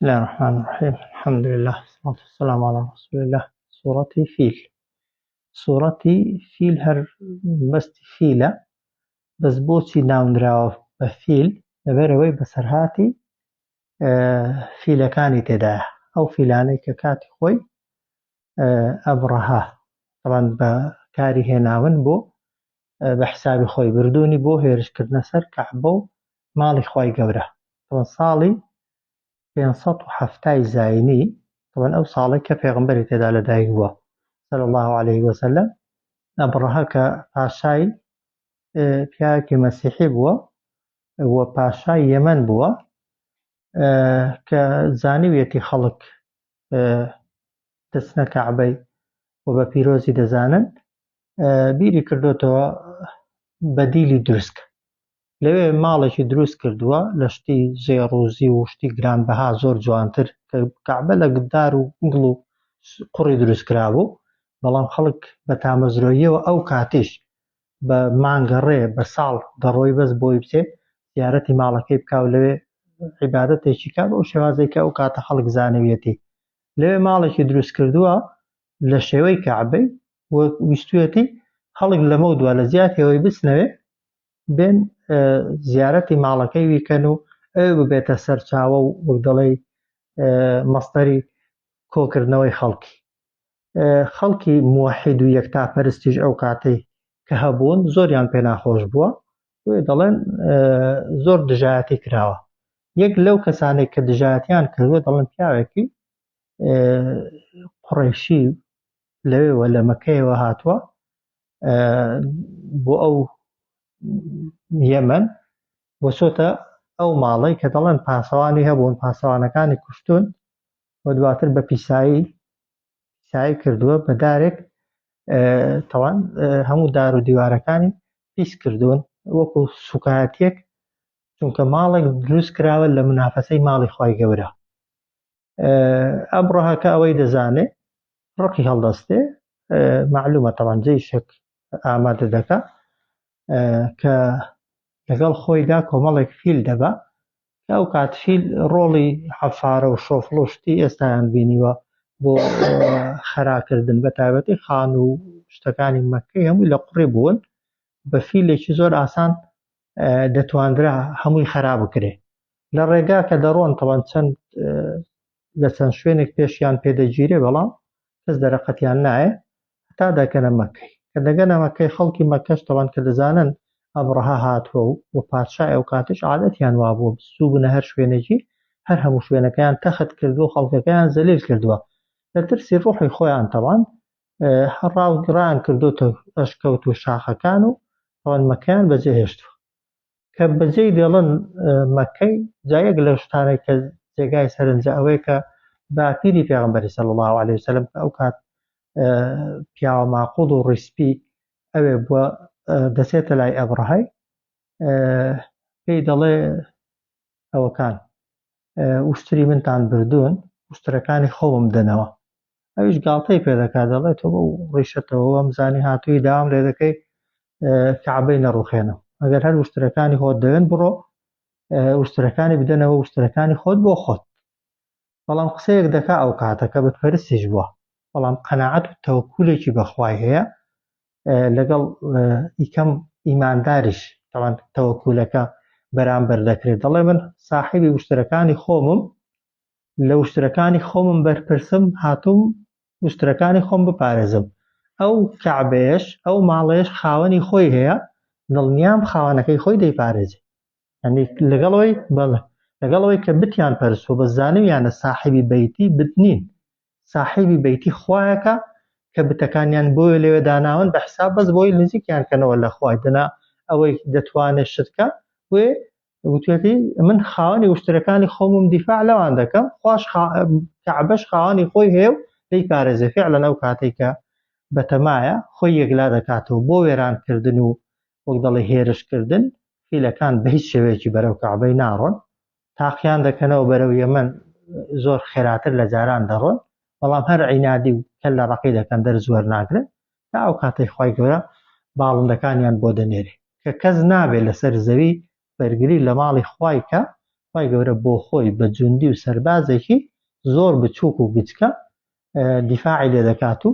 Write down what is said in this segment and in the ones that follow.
بسم الله الرحمن الرحيم. الحمد لله والصلاة والسلام على رسول الله. سورة فيل. سورة فيل هەر بەستی فیلە، بەس بۆچی ناونراوە بە فیل لەبەرەوەی بەسەرهاتی فیلەکانی تێدایە، ئەو فیلانەی کە کاتی خۆی ئەبڕەها تەڵەن بە کاری هێناون بۆ بە حسابی خۆی بردوونی بۆ هێرشکردنە سەر کەعبە و ماڵی خوای گەورە. تەڵەن ساڵی 570 زاینی، طبعا ئەو ساڵی کە پێغەمبەری تێدا لەدایک بووە صلی الله عليه وسلم. ئەبڕەها کە پاشای پیاوێکی مەسیحی بووە و پاشای یەمەن بووە کە زانیویەتی خەڵک دەچنە کەعبەی و بە پیرۆزی دەزانن، بیری کردوتەوە بەدیلی دروستکە. لەوێ ماڵێکی دروست کردووە لە شتی ژێڕووزی و شتی گرانبەها زۆر جوانتر، کە کەعبە لە گدار و گڵ و قوڕی دروست کرابوو، بەڵام خەڵک بە تامەزرۆییەوە ئەو کاتیش بە مانگەڕێ بە ساڵ دەڕۆی بەس بۆی بچێ زیارەتی ماڵەکەی بکا و لەوێ عیبادەتێکی کا بەو شێوازەی کە ئەو کاتە خەڵک زانەویەتی. لەوێ ماڵێکی دروست کردووە لە شێوەی کەعبەی، ویستویەتی خەڵک لەمە و دووە لە زیاتیەوەی بچنەوێ بێن زیارەتی ماڵەکەی ویکەن و ئەوێ ببێتە سەرچاوە و وەک دەڵێ مەستەری کۆکردنەوەی خەڵکی. خەڵکی موحید و یەکتاپەرستیش ئەو کاتەی کە هەبوون زۆریان پێ ناخۆش بووە، وێ دەڵێن زۆر دژایەتی کراوە. یەک لەو کەسانێک کە دژایەتیان کردووە دەڵێن پیاوێکی قوڕیشی لەوێوە لە مەکەیەوە هاتووە بۆ ئەو یەمەن، بۆ چۆتە ئەو ماڵەی کە دەڵێن پاسەوانی هەبوون، پاسەوانەکانی کوشتون و دواتر بە پیسایی کردووە بە دارێک، تەوان هەموو دار و دیوارەکانی پیس کردوون وەکو سوکایەتیەک، چونکە ماڵێک دروست کراوە لە منافەسەی ماڵی خوای گەورە. ئەبڕەها کە ئەوەی دەزانێ ڕقی هەڵدەستێ، معلومە تەوان جەیشێک ئامادە دەکا کە لەگەڵ خۆیدا کۆمەڵێک فیل دەبا، کە ئەو کات فیل ڕۆڵی حەفارە و شۆفڵ و شتی ئێستایان بینیوە بۆ خەراکردن، بە تایبەتی خان و شتەکانی مەککەی هەمووی لە قوڕی بوون، بە فیلێکی زۆر ئاسان دەتواندرا هەمووی خەراب بکرێ. لە ڕێگا کە دەڕۆن تەوان چەند لە چەند شوێنێک پێشیان پێدەگیرێ، بەڵام کەس دەرەقەتیان نایە تا دەکەنە مەککەی. کە دەگەنە مەککەی خەڵکی مەککەش تەوان کە دەزانن ئەبڕەها هاتووە و پادشای ئەو کاتش عادەتیان وابووە بچوو بنە هەر شوێنێکی، هەر هەموو شوێنەکەیان تەخت کردو و خەڵکەکەیان زەلیل کردووە. لە ترسی ڕوحی خۆیان تەوان ڕاوگڕیان کردوتە ئەشکەوت و شاخەکان و تەوان مەککەیان بەجێهێشتووە. کە بەجێی دێڵن مەککەی، جایەک لە شتانێک کە جێگای سەرنجە ئەوەیە کە باپیری پێغەمبەری صلی الله عليه وسلم ئەو کات پیاوە ماقوڵ و ڕیسپی ئەوێ بووە دەچێتە لای ئەبڕەهای، پێی دەڵێ ئەوەکان وشتری منتان بردوون، وشترەکانی خۆم دەنەوە. ئەویش گاڵتەی پێ دەکات، دەڵێ تۆ بە ڕیشەتەوە مزانی هاتووی داوام لێ دەکەی کەعبەی نەڕوخێنەوە، ئەگەر هەر وشترەکانی خۆت دەوێن بڕۆ وشترەکانی بدەنەوە، وشترەکانی خۆت بۆ خۆت. بەڵام قسەیەک دەکا ئەو کاتە کە بتپەرستیش بووە، بەڵام قەناعەت و تەوەکولێکی بەخوای هەیە، لەگەڵ ئیکەم ئیمانداریش تەوان تەوەکولەکە بەرامبەر دەکرێت. دەڵێ من ساحیبی وشترەکانی خۆمم، لە وشترەکانی خۆمم بەرپرسم، هاتووم وشترەکانی خۆم بپارێزم. ئەو کەعبەیەش ئەو ماڵەیەش خاوەنی خۆی هەیە، دڵنیام خاوەنەکەی خۆی دەیپارێزێ. یعنی لەگەڵەوەی کە بتیان پەرستووە بە زانویانە ساحیبی بەیتی بتنین، ساحیبی بەیتی خوایەکە کە بتەکانیان بۆیە لێوێ داناون بە حساب بەس بۆی نزیکیان کەنەوە لە خوای دنا ئەوەی دەتوانێت شتکە وێ وتێتی من خاوەنی وشترەکانی خۆمم دیفاع لەوان دەکەم، خوش کەعبەش خاوەنی خۆی هەیە و دەی پارێزێ. فعلەن ئەو کاتێک کە بەتەمایە خۆی یەکلا دەکاتەوە بۆ وێرانکردن و وەک دەڵێ هێرشکردن، فیلەکان بە هیچ شێوەیەکی بەرەو کەعبەی ناڕۆن، تاقییان دەکەنەوە بەرەو یەمەن، زۆر خێراتر لە جاران دەڕۆن، بەڵام هەر عینادی و کەل لە ڕقی دەکەن دەرزوەر ناگرن تا ئەو کاتەی خوای گەورە باڵندەکانیان بۆ دەنێرێ، کە کەس نابێت لەسەر زەوی بەرگری لە ماڵی خوای کە خی گەورە بۆ خۆی بە جوندی و سەربازێکی زۆر بچووک و گچکە دیفاعی لێ دەکات و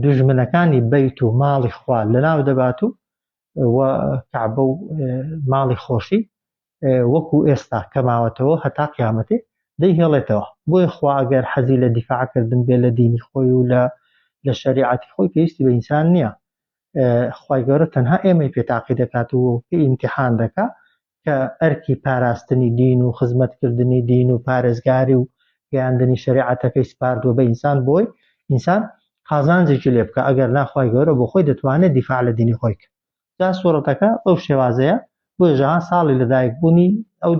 دوژمنەکانی بەیت و ماڵی خوا لەناو دەبات و کەعبە و ماڵی خۆشی وەکو ئێستا کە ماوەتەوە هەتا قیامەتێ دەیهێڵێتەوە. بۆی خوا ئەگەر حەزی لە دیفاعکردن بێ لە دینی خۆی و لە شەریعەتی خۆی پێویستی بە ئینسان نییە. خی گەورە تەنها ئێمەی پێتاقی دەکات و ئیمتیحان دەکات کە ئەرکی پاراستنی دین و خزمەتکردنی دین و پارێزگاری و گەیاندنی شەریعەتەکەی سپاردووە بە ئینسان بۆی ئینسان قازانجێکی لێ بکە ئەگەر ناخوای گەورە بۆ خۆی دەتوانێت دیفاع لە دینی خۆی کە جا سوورەتەکە بەو شێوازەیە بۆ ژەها ساڵی لەدایکبوونی ئەو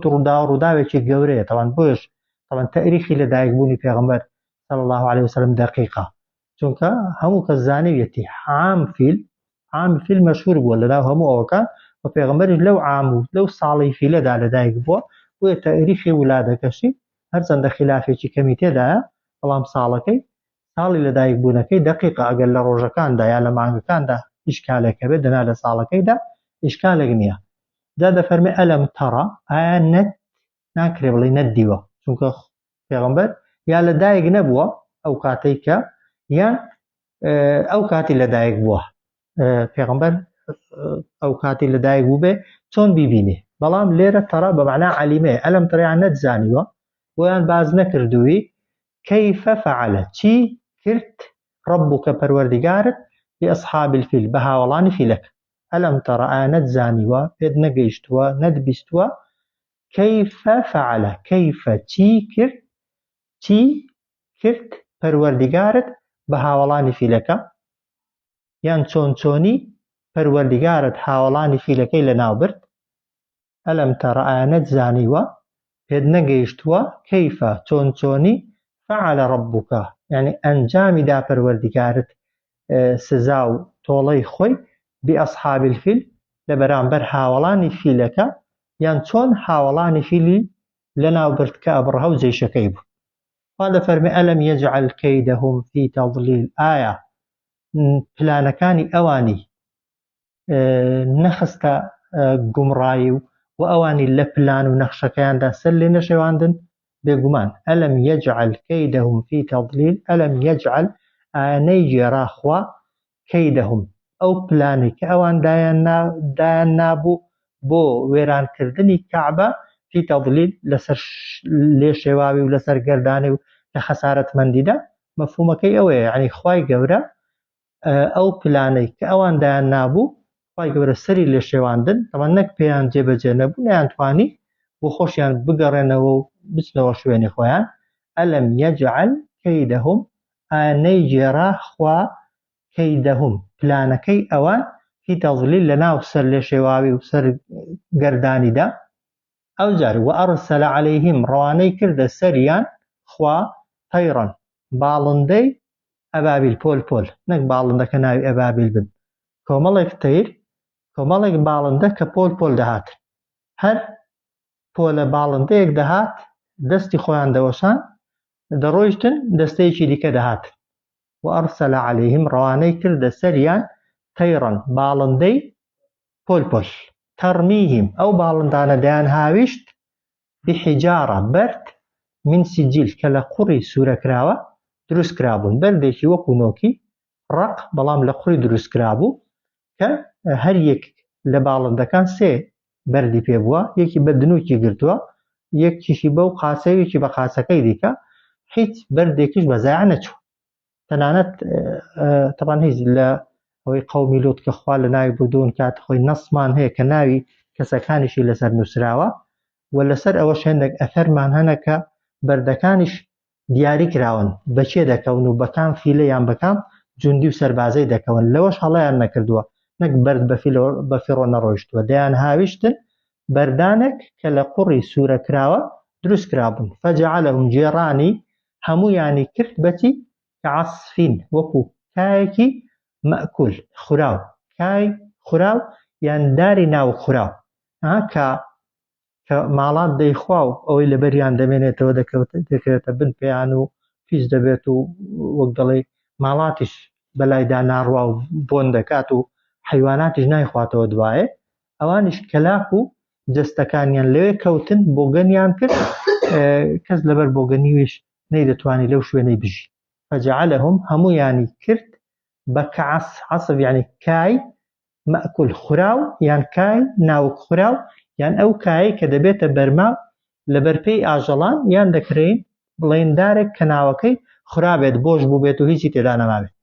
ڕووداوێکی گەورەیە تەوان بۆش تەوان تەریخی لەدایکبوونی پێغەمبەر صلی الله عليه وسلم دقیقە چونکە هەموو کەس زانیویەتی عام فیل مەشهور بووە لەناو هەموو ئەوەکان و پێغەمبەریش لەو عام و لەو ساڵی فیلەدا لەدایک بووە بۆیە تەریخی ولادەکەشی هەرچەندە خلافێکی کەمی تێدایە بەڵام ساڵی لەدایکبوونەکەی دقیقە ئەگەر لە ڕۆژەکاندا یا لە مانگەکاندا ئیشکالێکە بێت دەنا لە ساڵەکەیدا ئیشکالێک نییە. جا دەفەرمێ ئەلەم تەڕە ئایا نەت ناکرێ بڵێ نەتدیوە چونکە پێغەمبەر یا لەدایک نەبووە ئەو کاتەی کە یان ئەو کاتی لەدایک بووە پێغەمبەر ئەو کاتی لەدایک بوو بێ چۆن بیبینێ بەڵام لێرە تەڕە بە معنای عەلیمەیە ئەلەم تەڕیان نەتزانیوە بۆیان باز نەکردووی كيف فعل چی کرد ربك پەروەردیگارت بأصحاب الفيل بە هاوڵانی فیلەک ئەلەم تەڕە ئایا نەتزانیوە پێت نەگەیشتووە نەتبیستووە كيف فعل كيف چی کرد پەروەردیگارت بە هاوڵانی فیلەکە یان چۆنی پەروەردیگارت هاوڵانی فیلەکەی لەناو برد ئەلەم تەڕە ئایا نەتزانیوە پێت نەگەیشتووە كيف چۆنی فعل ربك يعني ئەنجامی دا پەروەردیگارت سزا و تۆڵەی خۆی بأصحاب الفیل لە بەرامبەر هاوڵانی فیلەکە یان چۆن هاوڵانی فیلی لەناو برد کە ئەبڕەهە و جێیشەکەی بوو. وا دەفەرمێ ئەلەم یەجعل کەیدەهم فی تەضلیل ئایا پلانەکانی ئەوانی نەخستە گومڕایی و ئەوانی لە پلان و نەخشەکەیاندا سەر لێ نەشێواندن بێگومان ئەلەم یەجعل کەیدەهم فی تەضلیل ئەلەم یەجعل ئایا نەیگێڕا خوا کەیدەهم ئەو پلانی کە ئەوان دایان نابوو بۆ وێرانکردنی کەعبە فی تەضلیل لەسەر لێ شێواوی و لەسەر گەردانی و لە خەسارەتمەندیدا مەفهومەکەی ئەوەیە یعنی خوای گەورە ئەو پلانەی کە ئەوان دایان نابوو خوای گەورە سەری لێ شێواندن ئەوان نەک پێیان جێبەجێ نەبوو نەیانتوانی بۆ خۆشیان بگەڕێنەوە و بچنەوە شوێنی خۆیان ئەلەم یەجعل کەیدەهم ئایا نەیگێڕا خوا کەیدەهم پلانەکەی ئەوان فی تەضلیل لەناو سەر لێ شێواوی و سەر گەردانیدا ئەو جار وەئەرسەل عەلەیهیم ڕەوانەی کردە سەریان خوا تەیڕەن باڵندەی ئەبابیل پۆل نەک باڵندەکە ناوی ئەبابیل بن کۆمەڵێک تەیر کۆمەڵێک باڵندە کە پۆل دەهات هەر پۆلە باڵندەیەک دەهات دەستی خۆیان دەوەشان دەڕۆیشتن دەستەیەکی دیکە دەهات وەئەرسەل عەلەیهیم ڕەوانەی کردە سەریان تەیڕەن باڵندەی پۆل تەرمیهیم ئەو باڵندانە دەیان هاویشت بحیجارە بەرد من سیجیل کە لە قوڕی سوورەکراوە دروست کرابوون بەردێکی وەکو نۆکی ڕق بەڵام لە قوڕی دروست کرابوو کە هەر یەک لە باڵندەکان سێ بەردی پێبووە یەکی بە دنووکی گرتووە یەکیشی بەو قاسەیەکی بە قاسەکەی دیکە هیچ بەردێکیش بەزایع نەچوو تەنانەت تەبان هیچ لە ئەوەی قەومی لوت کە خوا لە ناوی بردوون کات خۆی نەسمان هەیە کە ناوی کەسەکانیشی لەسەر نووسراوە و لەسەر ئەوە هێندێک ئەثەرمان هەنە کە بەردەکانیش دیاری کراون بەچێ دەکەون و بەکام فیلە یان بەکام جوندی و سەربازەی دەکەون لەوەش هەڵەیان نەکردووە نەک بەرد بە فیڕۆ نەڕۆیشتووە دەیان هاویشتن بەردانێک کە لە قوڕی سوورەکراوە دروست کرابوون فەجەعەلەهم جێڕانی هەموویانی کرد بەچی کەعەسفین وەکو کایەکی مەئکول خوراو کای خوراو یان داری ناو خوراو کە ماڵات دەیخوا و ئەوەی لەبەریان دەمێنێتەوە دەکرێتە بن پێیان و پیش دەبێت و وەک دەڵێ ماڵاتیش بەلایدا ناڕوا و بۆن دەکات و حیواناتیش نایخواتەوە دوایێ ئەوانیش کەلاک و جەستەکانیان لەوێ کەوتن بۆگەنیان کرد کەس لەبەر بۆگەنیویش نەیدەتوانی لەو شوێنەی بژی فجعلهم هەموویانی کرد بە کەعەس عەسف یعنی کای مەئکول خوراو یان کای ناوک خوراو یان ئەو کایەی کە دەبێتە بەرماو لەبەر پێی ئاژەڵان یان دەکرێن بڵێن دارێک کە ناوەکەی خورابێت بۆش بوو بێت و هیچی تێدا نەمابێت.